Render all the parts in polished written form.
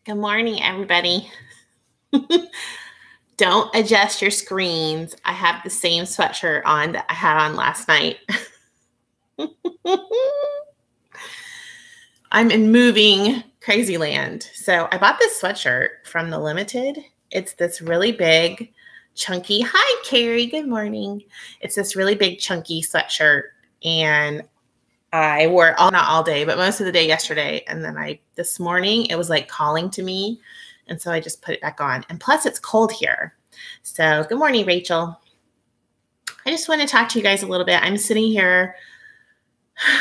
Good morning, everybody. Don't adjust your screens. I have the same sweatshirt on that I had on last night. I'm in moving crazy land. So I bought this sweatshirt from the Limited. It's this really big, chunky, hi, Carrie, good morning. It's this really big, chunky sweatshirt. And I wore it not all day, but most of the day yesterday. And then this morning, it was like calling to me. And so I just put it back on. And plus, it's cold here. So good morning, Rachel. I just want to talk to you guys a little bit. I'm sitting here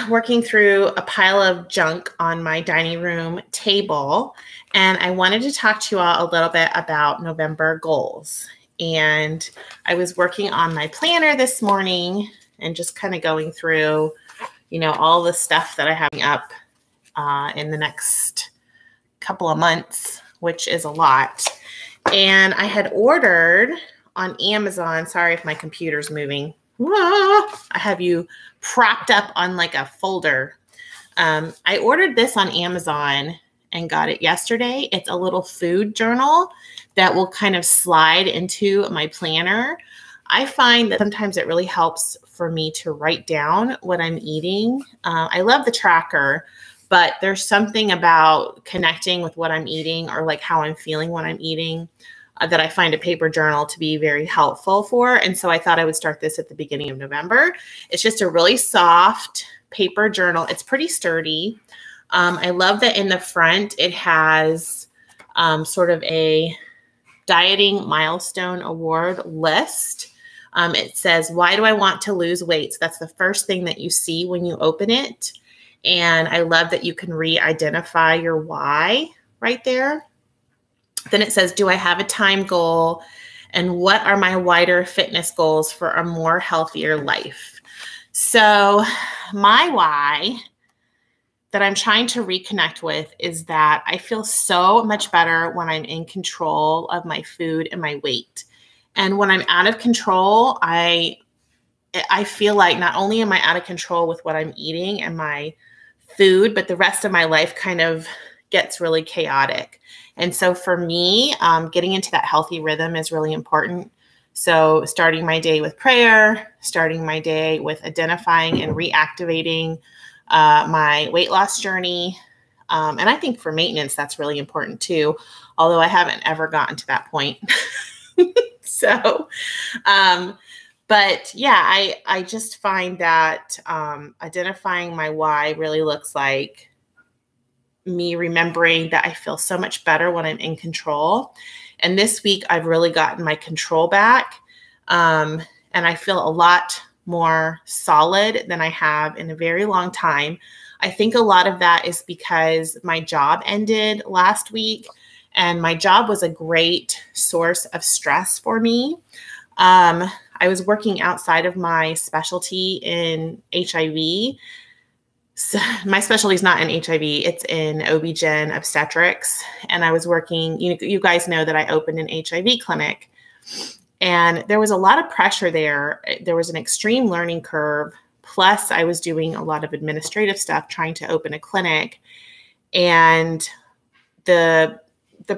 working through a pile of junk on my dining room table. And I wanted to talk to you all a little bit about November goals. And I was working on my planner this morning and just kind of going through, all the stuff that I have up in the next couple of months, which is a lot. And I had ordered on Amazon, sorry if my computer's moving. I have you propped up on like a folder. I ordered this on Amazon and got it yesterday. It's a little food journal that will kind of slide into my planner. I find that sometimes it really helps for me to write down what I'm eating. I love the tracker, but there's something about connecting with what I'm eating or like how I'm feeling when I'm eating that I find a paper journal to be very helpful for. And so I thought I would start this at the beginning of November. It's just a really soft paper journal. It's pretty sturdy. I love that in the front, it has sort of a dieting milestone award list. It says, why do I want to lose weight? So that's the first thing that you see when you open it. And I love that you can re-identify your why right there. Then it says, do I have a time goal? And what are my wider fitness goals for a more healthier life? So my why that I'm trying to reconnect with is that I feel so much better when I'm in control of my food and my weight. And when I'm out of control, I feel like not only am I out of control with what I'm eating and my food, but the rest of my life kind of gets really chaotic. And so for me, getting into that healthy rhythm is really important. So starting my day with prayer, starting my day with identifying and reactivating my weight loss journey. And I think for maintenance, that's really important too, although I haven't ever gotten to that point. So, but yeah, I just find that identifying my why really looks like me remembering that I feel so much better when I'm in control. And this week, I've really gotten my control back. And I feel a lot more solid than I have in a very long time. I think a lot of that is because my job ended last week. And my job was a great source of stress for me. I was working outside of my specialty in HIV. So my specialty is not in HIV, it's in OB-GYN obstetrics. And I was working, you guys know that I opened an HIV clinic. And there was a lot of pressure there. There was an extreme learning curve. Plus, I was doing a lot of administrative stuff trying to open a clinic. And the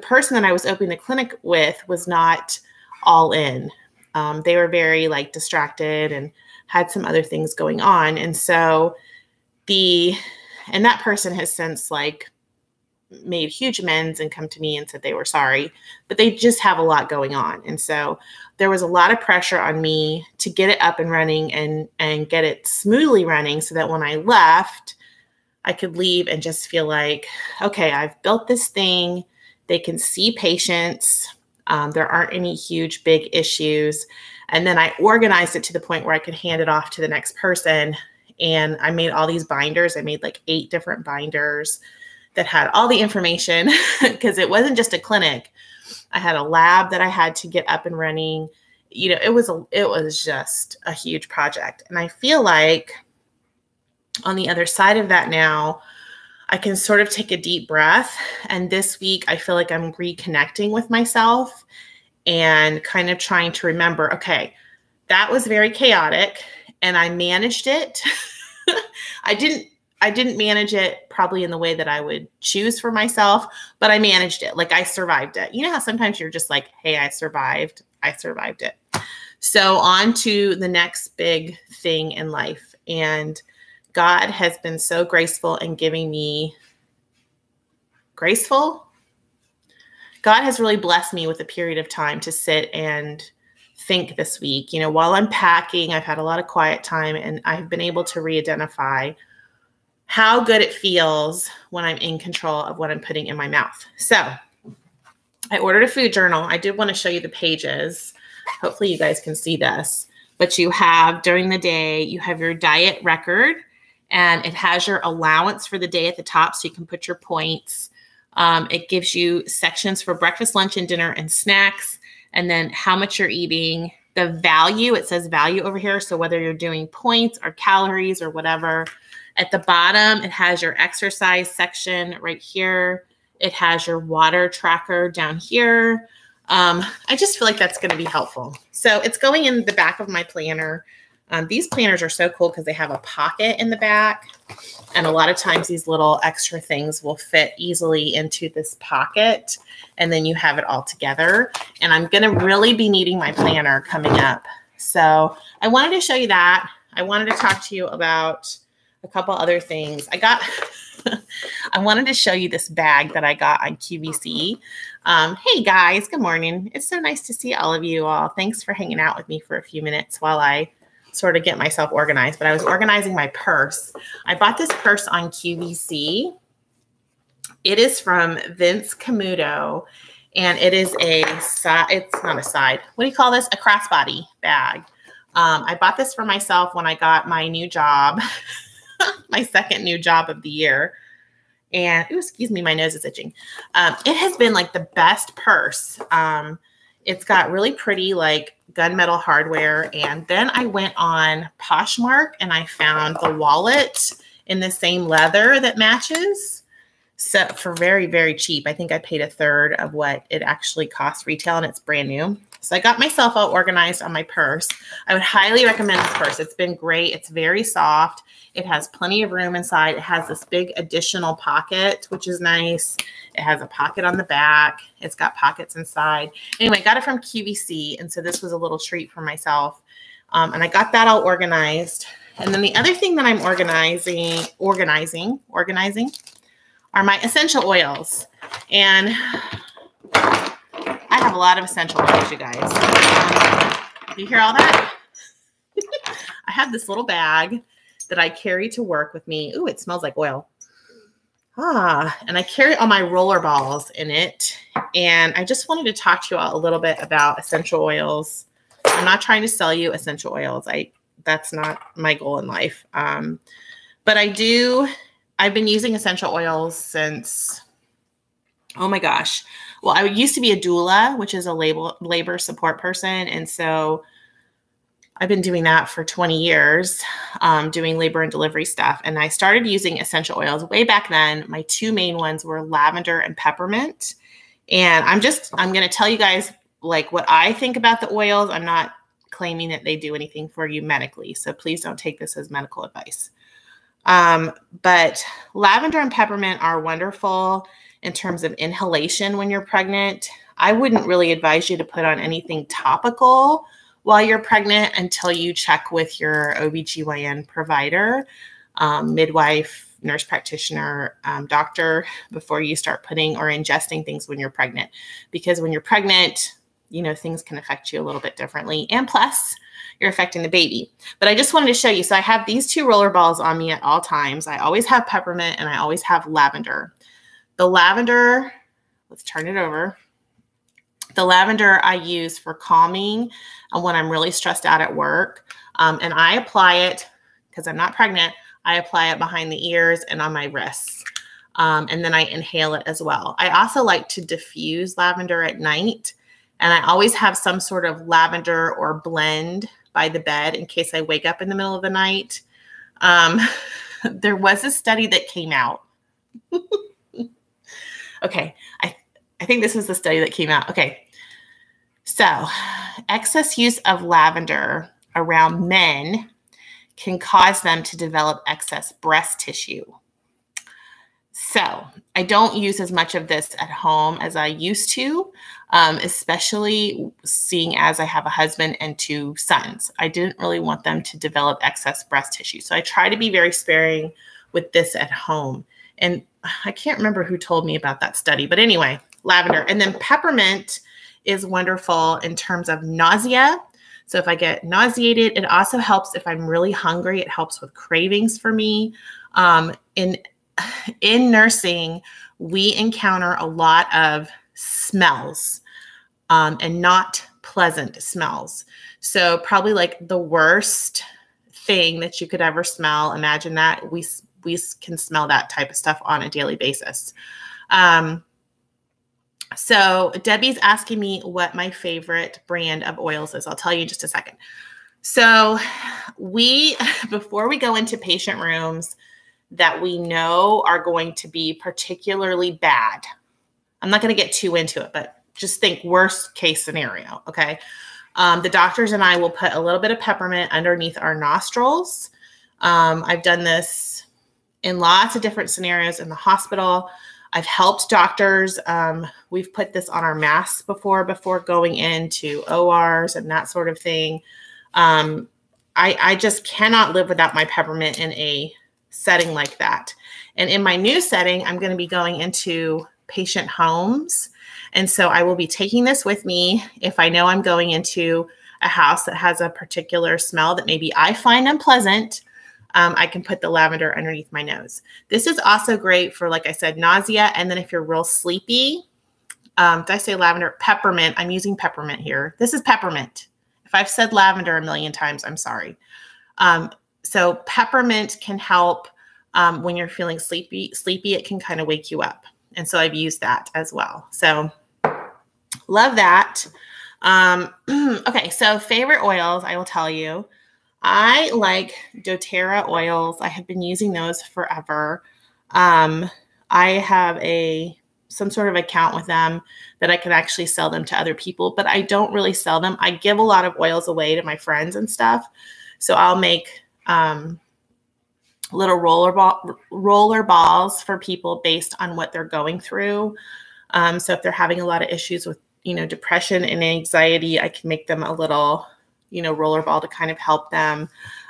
person that I was opening the clinic with was not all in. They were very distracted and had some other things going on. And so that person has since made huge amends and come to me and said they were sorry, but they just have a lot going on. And so there was a lot of pressure on me to get it up and running and get it smoothly running so that when I left, I could leave and just feel like, okay, I've built this thing. They can see patients. There aren't any huge, big issues. And then I organized it to the point where I could hand it off to the next person. And I made all these binders. I made 8 different binders that had all the information because it wasn't just a clinic. I had a lab that I had to get up and running. It was just a huge project. And I feel like on the other side of that now, I can sort of take a deep breath. And this week, I feel like I'm reconnecting with myself and kind of trying to remember, okay, that was very chaotic and I managed it. I didn't manage it probably in the way that I would choose for myself, but I managed it. Like I survived it. You know how sometimes you're just like, hey, I survived it. So on to the next big thing in life. And God has been so graceful in giving me graceful. God has really blessed me with a period of time to sit and think this week. You know, while I'm packing, I've had a lot of quiet time and I've been able to re-identify how good it feels when I'm in control of what I'm putting in my mouth. So I ordered a food journal. I did want to show you the pages. Hopefully you guys can see this. But you have, during the day, you have your diet record, and it has your allowance for the day at the top so you can put your points. It gives you sections for breakfast, lunch, and dinner and snacks, and then how much you're eating. The value, it says value over here. So whether you're doing points or calories or whatever. At the bottom, it has your exercise section right here. It has your water tracker down here. I just feel like that's going to be helpful. So it's going in the back of my planner. These planners are so cool because they have a pocket in the back. And a lot of times these little extra things will fit easily into this pocket. And then you have it all together. And I'm going to really be needing my planner coming up. So I wanted to show you that. I wanted to talk to you about a couple other things. I wanted to show you this bag that I got on QVC. Hey guys, good morning. It's so nice to see all of you all. Thanks for hanging out with me for a few minutes while I sort of get myself organized, but I was organizing my purse. I bought this purse on QVC. It is from Vince Camuto, and it is it's not a side. What do you call this? A crossbody bag. I bought this for myself when I got my new job. My second new job of the year. And, ooh, excuse me, my nose is itching. It has been like the best purse. It's got really pretty like gunmetal hardware. And then I went on Poshmark and I found the wallet in the same leather that matches. So for very, very cheap. I think I paid a third of what it actually costs retail, and it's brand new. So I got myself all organized on my purse. I would highly recommend this purse. It's been great. It's very soft. It has plenty of room inside. It has this big additional pocket, which is nice. It has a pocket on the back. It's got pockets inside. Anyway, I got it from QVC, and so this was a little treat for myself. And I got that all organized. And then the other thing that I'm organizing are my essential oils. And I have a lot of essential oils, you guys. You hear all that? I have this little bag that I carry to work with me. Ooh, it smells like oil. And I carry all my roller balls in it. And I just wanted to talk to you all a little bit about essential oils. I'm not trying to sell you essential oils. That's not my goal in life. But I've been using essential oils since, oh my gosh. Well, I used to be a doula, which is a labor support person. And so I've been doing that for 20 years, doing labor and delivery stuff. And I started using essential oils way back then. My two main ones were lavender and peppermint. And I'm going to tell you guys like what I think about the oils. I'm not claiming that they do anything for you medically. So please don't take this as medical advice. But lavender and peppermint are wonderful in terms of inhalation when you're pregnant. I wouldn't really advise you to put on anything topical while you're pregnant until you check with your OBGYN provider, midwife, nurse practitioner, doctor, before you start putting or ingesting things when you're pregnant. Because when you're pregnant, you know, things can affect you a little bit differently. And plus, you're affecting the baby. But I just wanted to show you. So I have these two roller balls on me at all times. I always have peppermint and I always have lavender. The lavender, let's turn it over. The lavender I use for calming and when I'm really stressed out at work. And I apply it, because I'm not pregnant, I apply it behind the ears and on my wrists. And then I inhale it as well. I also like to diffuse lavender at night. And I always have some sort of lavender or blend by the bed in case I wake up in the middle of the night. There was a study that came out. Okay, I think this is the study that came out. Okay, so excess use of lavender around men can cause them to develop excess breast tissue. So I don't use as much of this at home as I used to, especially seeing as I have a husband and 2 sons. I didn't really want them to develop excess breast tissue. So I try to be very sparing with this at home. And I can't remember who told me about that study, but anyway, lavender. And then peppermint is wonderful in terms of nausea. So if I get nauseated, it also helps if I'm really hungry. It helps with cravings for me. In nursing, we encounter a lot of smells and not pleasant smells. So probably like the worst thing that you could ever smell. Imagine that we can smell that type of stuff on a daily basis. So Debbie's asking me what my favorite brand of oils is. I'll tell you in just a second. So before we go into patient rooms that we know are going to be particularly bad, I'm not going to get too into it, but just think worst case scenario. Okay. The doctors and I will put a little bit of peppermint underneath our nostrils. I've done this in lots of different scenarios in the hospital. I've helped doctors. We've put this on our masks before going into ORs and that sort of thing. I just cannot live without my peppermint in a setting like that. And in my new setting, I'm going to be going into patient homes. And so I will be taking this with me if I know I'm going into a house that has a particular smell that maybe I find unpleasant. I can put the lavender underneath my nose. This is also great for, like I said, nausea. And then if you're real sleepy, did I say lavender? Peppermint. I'm using peppermint here. This is peppermint. If I've said lavender a million times, I'm sorry. So peppermint can help when you're feeling sleepy. It can kind of wake you up. And so I've used that as well. So love that. Okay, so favorite oils, I will tell you. I like doTerra oils. I have been using those forever. I have some sort of account with them that I can actually sell them to other people, but I don't really sell them. I give a lot of oils away to my friends and stuff. So I'll make little roller balls for people based on what they're going through. So if they're having a lot of issues with, depression and anxiety, I can make them a little roller ball to kind of help them.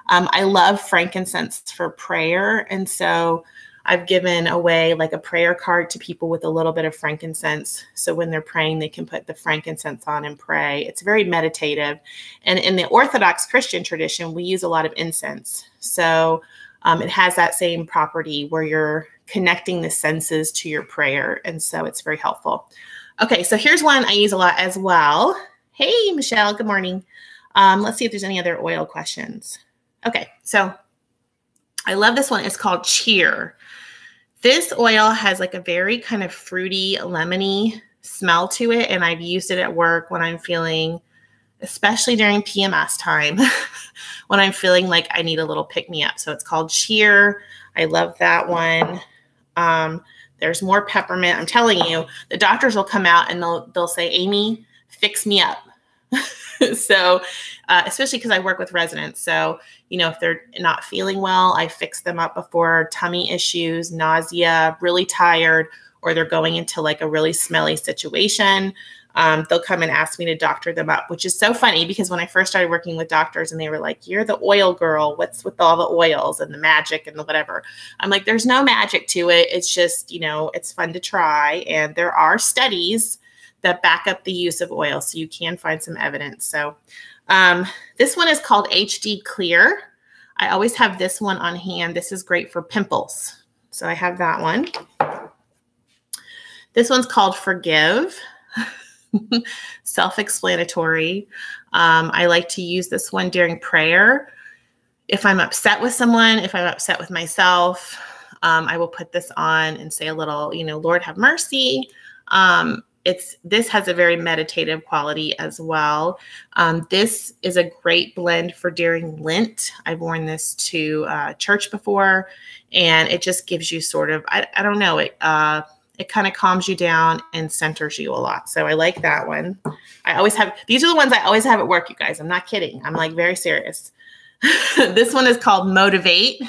I love frankincense for prayer. And so I've given away like a prayer card to people with a little bit of frankincense. So when they're praying, they can put the frankincense on and pray. It's very meditative. And in the Orthodox Christian tradition, we use a lot of incense. So it has that same property where you're connecting the senses to your prayer. And so it's very helpful. Okay, so here's one I use a lot as well. Hey, Michelle, good morning. Let's see if there's any other oil questions. Okay, so I love this one. It's called Cheer. This oil has like a very kind of fruity, lemony smell to it. And I've used it at work when I'm feeling, especially during PMS time, when I'm feeling like I need a little pick-me-up. So it's called Cheer. I love that one. There's more peppermint. I'm telling you, the doctors will come out and they'll say, Amy, fix me up. So, especially because I work with residents. So, if they're not feeling well, I fix them up before tummy issues, nausea, really tired, or they're going into like a really smelly situation. They'll come and ask me to doctor them up, which is so funny because when I first started working with doctors and they were like, you're the oil girl. What's with all the oils and the magic and the whatever? I'm like, there's no magic to it. It's just, it's fun to try. And there are studies that back up the use of oil. So you can find some evidence. So this one is called HD Clear. I always have this one on hand. This is great for pimples. So I have that one. This one's called Forgive. Self-explanatory. I like to use this one during prayer. If I'm upset with someone, if I'm upset with myself, I will put this on and say a little, Lord have mercy. This has a very meditative quality as well. This is a great blend for during Lent. I've worn this to church before, and it just gives you sort of, I don't know, it kind of calms you down and centers you a lot. So I like that one. These are the ones I always have at work, you guys. I'm not kidding. I'm like very serious. This one is called Motivate.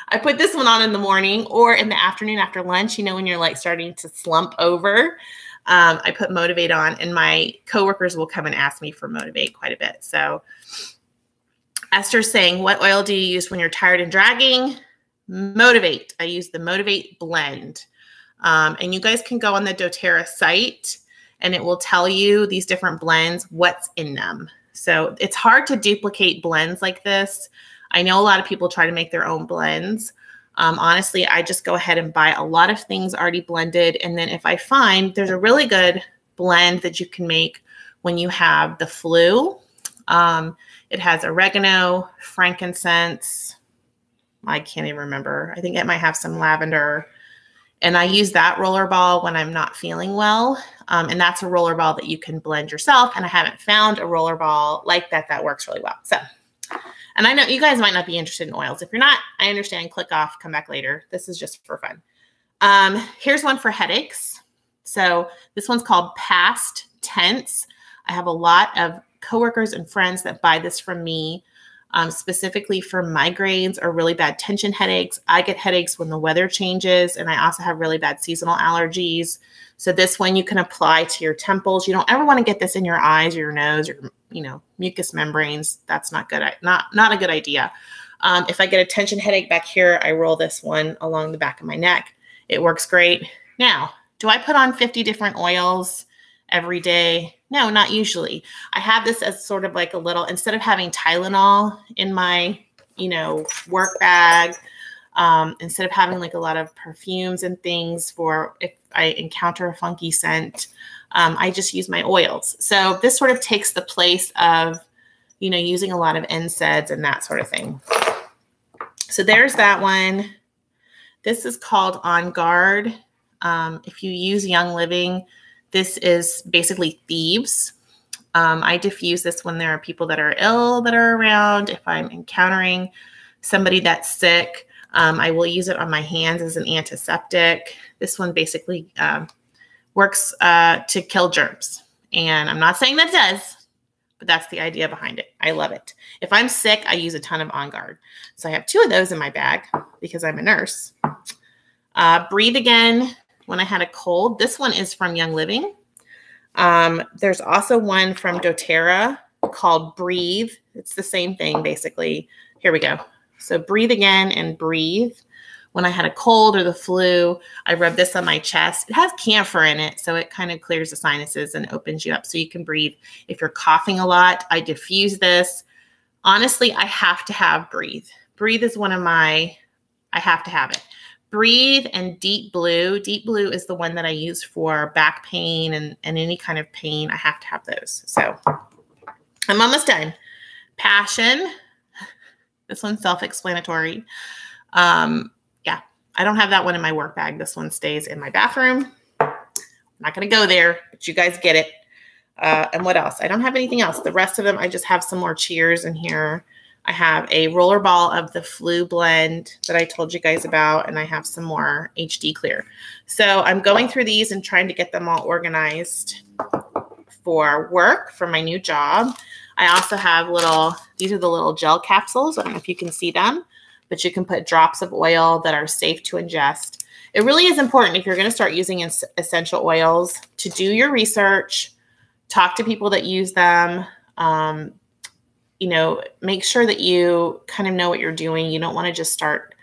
I put this one on in the morning or in the afternoon after lunch, you know, when you're like starting to slump over. I put Motivate on, and my coworkers will come and ask me for Motivate quite a bit. So Esther's saying, what oil do you use when you're tired and dragging? Motivate. I use the Motivate blend. And you guys can go on the doTerra site and it will tell you these different blends, what's in them. So it's hard to duplicate blends like this. I know a lot of people try to make their own blends. Honestly, I just go ahead and buy a lot of things already blended. And then if I find there's a really good blend that you can make when you have the flu, it has oregano, frankincense. I can't even remember. I think it might have some lavender. And I use that roller ball when I'm not feeling well. And that's a roller ball that you can blend yourself. And I haven't found a roller ball like that that works really well. So, and I know you guys might not be interested in oils. If you're not, I understand. Click off, come back later. This is just for fun. Here's one for headaches. So this one's called Past Tense. I have a lot of coworkers and friends that buy this from me. Specifically for migraines or really bad tension headaches. I get headaches when the weather changes, and I also have really bad seasonal allergies. So this one you can apply to your temples. You don't ever want to get this in your eyes or your nose or, you know, mucous membranes. That's not good. Not a good idea. If I get a tension headache back here, I roll this one along the back of my neck. It works great. Now, do I put on 50 different oils every day? No, not usually. I have this as sort of like a little, instead of having Tylenol in my, you know, work bag, instead of having like a lot of perfumes and things for if I encounter a funky scent, I just use my oils. So this sort of takes the place of, you know, using a lot of NSAIDs and that sort of thing. So there's that one. This is called On Guard. If you use Young Living, this is basically thieves. I diffuse this when there are people that are ill that are around. If I'm encountering somebody that's sick, I will use it on my hands as an antiseptic. This one basically works to kill germs. And I'm not saying that it does, but that's the idea behind it. I love it. If I'm sick, I use a ton of On Guard. So I have 2 of those in my bag because I'm a nurse. Breathe Again. When I had a cold, this one is from Young Living. There's also one from doTerra called Breathe. It's the same thing, basically. Here we go. So Breathe Again and Breathe. When I had a cold or the flu, I rub this on my chest. It has camphor in it, so it kind of clears the sinuses and opens you up so you can breathe. If you're coughing a lot, I diffuse this. Honestly, I have to have Breathe. Breathe is one of my, I have to have it. Breathe and Deep Blue. Deep Blue is the one that I use for back pain and any kind of pain. I have to have those. So I'm almost done. Passion. This one's self-explanatory. Yeah, I don't have that one in my work bag. This one stays in my bathroom. I'm not going to go there, but you guys get it. And what else? I don't have anything else. The rest of them, I just have some more cheers in here. I have a roller ball of the flu blend that I told you guys about, and I have some more HD Clear. So I'm going through these and trying to get them all organized for work, for my new job. I also have these are the little gel capsules. I don't know if you can see them, but you can put drops of oil that are safe to ingest. It really is important if you're going to start using essential oils to do your research, talk to people that use them, you know, make sure that you kind of know what you're doing. You don't want to just start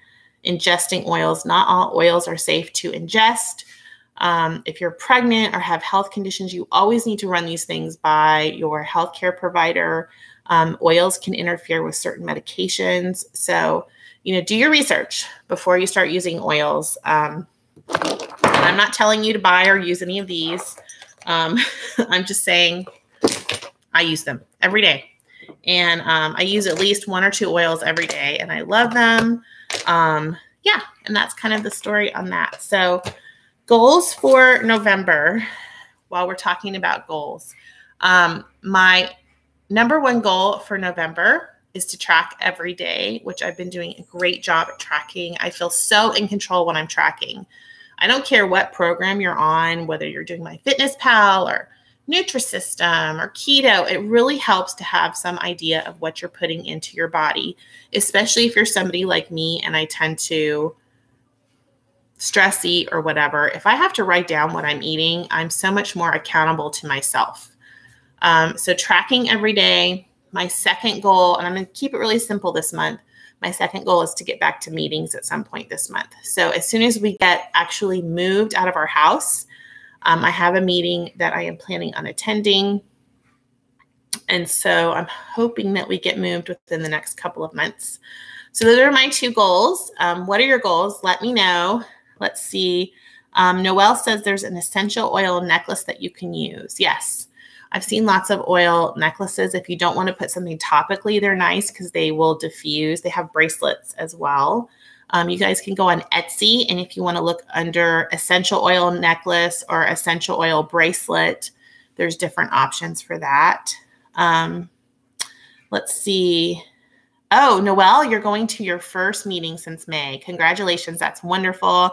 ingesting oils. Not all oils are safe to ingest. If you're pregnant or have health conditions, you always need to run these things by your healthcare provider. Oils can interfere with certain medications. So, you know, do your research before you start using oils. I'm not telling you to buy or use any of these. I'm just saying I use them every day. And I use at least 1 or 2 oils every day, and I love them. Yeah, and that's kind of the story on that. So goals for November, while we're talking about goals. My number 1 goal for November is to track every day, which I've been doing a great job at tracking. I feel so in control when I'm tracking. I don't care what program you're on, whether you're doing MyFitnessPal or Nutrisystem or keto. It really helps to have some idea of what you're putting into your body, especially if you're somebody like me and I tend to stress eat or whatever. If I have to write down what I'm eating, I'm so much more accountable to myself. So tracking every day. My second goal, and I'm going to keep it really simple this month. My second goal is to get back to meetings at some point this month. So as soon as we get actually moved out of our house, I have a meeting that I am planning on attending. And so I'm hoping that we get moved within the next couple of months. So those are my 2 goals. What are your goals? Let me know. Let's see. Noelle says there's an essential oil necklace that you can use. Yes. I've seen lots of oil necklaces. If you don't want to put something topically, they're nice because they will diffuse. They have bracelets as well. You guys can go on Etsy, and if you want to look under essential oil necklace or essential oil bracelet, there's different options for that. Let's see. Oh, Noelle, you're going to your first meeting since May. Congratulations. That's wonderful.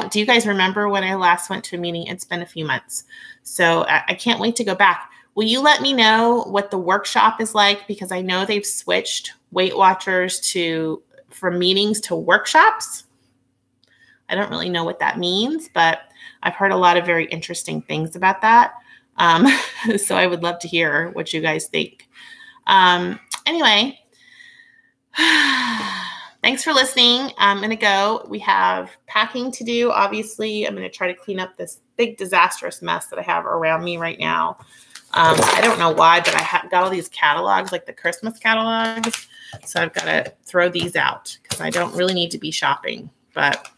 Do you guys remember when I last went to a meeting? It's been a few months. So I can't wait to go back. Will you let me know what the workshop is like? Because I know they've switched Weight Watchers from meetings to workshops. I don't really know what that means, but I've heard a lot of very interesting things about that. So I would love to hear what you guys think. Anyway, thanks for listening. I'm going to go. We have packing to do. Obviously, I'm going to try to clean up this big disastrous mess that I have around me right now. I don't know why, but I got all these catalogs, like the Christmas catalogs. So I've got to throw these out because I don't really need to be shopping, but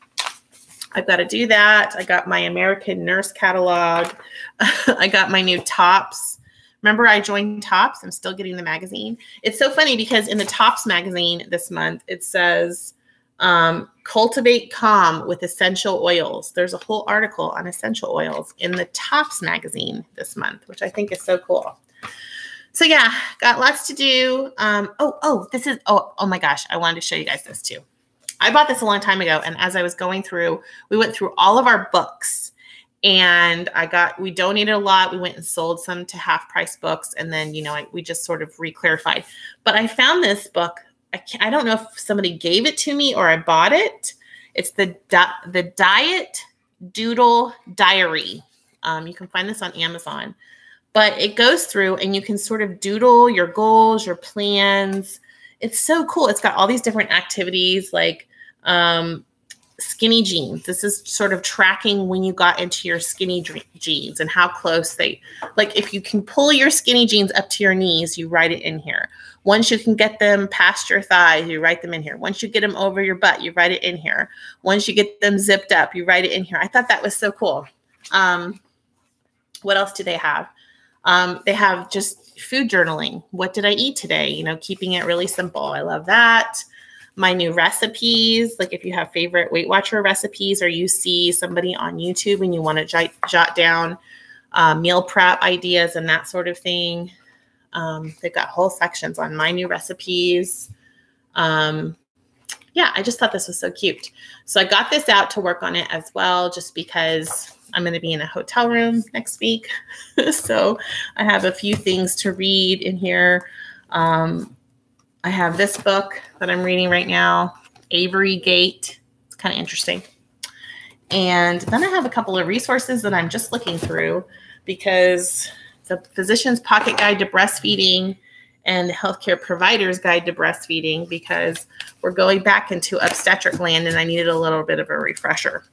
I've got to do that. I got my American Nurse catalog. I got my new Tops. Remember, I joined Tops. I'm still getting the magazine. It's so funny because in the Tops magazine this month, it says, cultivate calm with essential oils. There's a whole article on essential oils in the Tops magazine this month, which I think is so cool. So yeah, got lots to do. Oh my gosh. I wanted to show you guys this too. I bought this a long time ago. And as I was going through, we went through all of our books. And we donated a lot. We went and sold some to half price books. And then, we just sort of re-clarified. But I found this book. I don't know if somebody gave it to me or I bought it. It's the Diet Doodle Diary. You can find this on Amazon. But it goes through and you can sort of doodle your goals, your plans. It's so cool. It's got all these different activities like skinny jeans. This is sort of tracking when you got into your skinny jeans and how close if you can pull your skinny jeans up to your knees, you write it in here. Once you can get them past your thighs, you write them in here. Once you get them over your butt, you write it in here. Once you get them zipped up, you write it in here. I thought that was so cool. What else do they have? They have just food journaling. What did I eat today? Keeping it really simple. I love that. My new recipes, like if you have favorite Weight Watcher recipes or you see somebody on YouTube and you want to jot down meal prep ideas and that sort of thing. They've got whole sections on my new recipes. Yeah, I just thought this was so cute. So I got this out to work on it as well, just because I'm going to be in a hotel room next week. So I have a few things to read in here. I have this book that I'm reading right now, Avery Gate. It's kind of interesting. And then I have a couple of resources that I'm just looking through because the Physician's Pocket Guide to Breastfeeding and the Healthcare Provider's Guide to Breastfeeding, because we're going back into obstetric land and I needed a little bit of a refresher.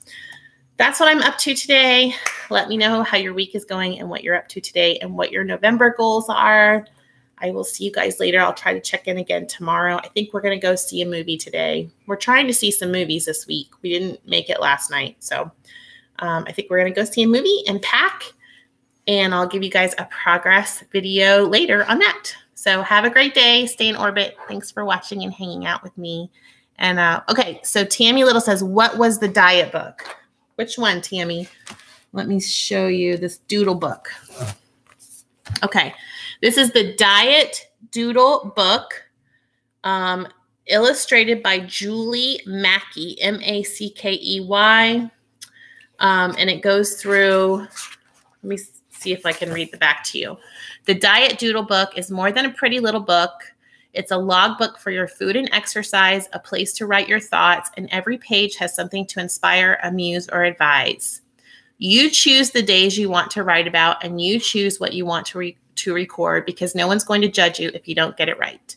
That's what I'm up to today. Let me know how your week is going and what you're up to today and what your November goals are. I will see you guys later. I'll try to check in again tomorrow. I think we're going to go see a movie today. We're trying to see some movies this week. We didn't make it last night. So I think we're going to go see a movie and pack. And I'll give you guys a progress video later on that. So have a great day. Stay in orbit. Thanks for watching and hanging out with me. And okay, so Tammy Little says, what was the diet book? Which one, Tammy? Let me show you this doodle book. Okay. This is the Diet Doodle book, illustrated by Julie Mackey, M-A-C-K-E-Y. And it goes through, let me see if I can read the back to you. The Diet Doodle book is more than a pretty little book. It's a logbook for your food and exercise, a place to write your thoughts, and every page has something to inspire, amuse, or advise. You choose the days you want to write about, and you choose what you want to record, because no one's going to judge you if you don't get it right.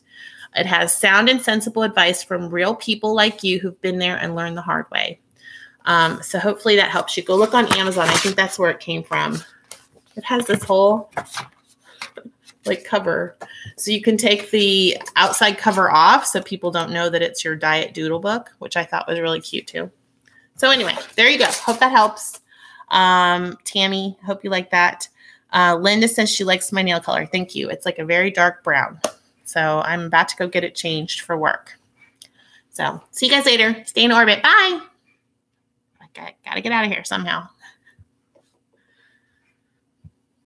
It has sound and sensible advice from real people like you who've been there and learned the hard way. So hopefully that helps you. Go look on Amazon. I think that's where it came from. It has this whole like cover. So you can take the outside cover off so people don't know that it's your Diet Doodle book, which I thought was really cute too. So anyway, there you go. Hope that helps. Tammy, hope you like that. Linda says she likes my nail color. Thank you. It's like a very dark brown. So I'm about to go get it changed for work. So see you guys later. Stay in orbit. Bye. I gotta get out of here somehow.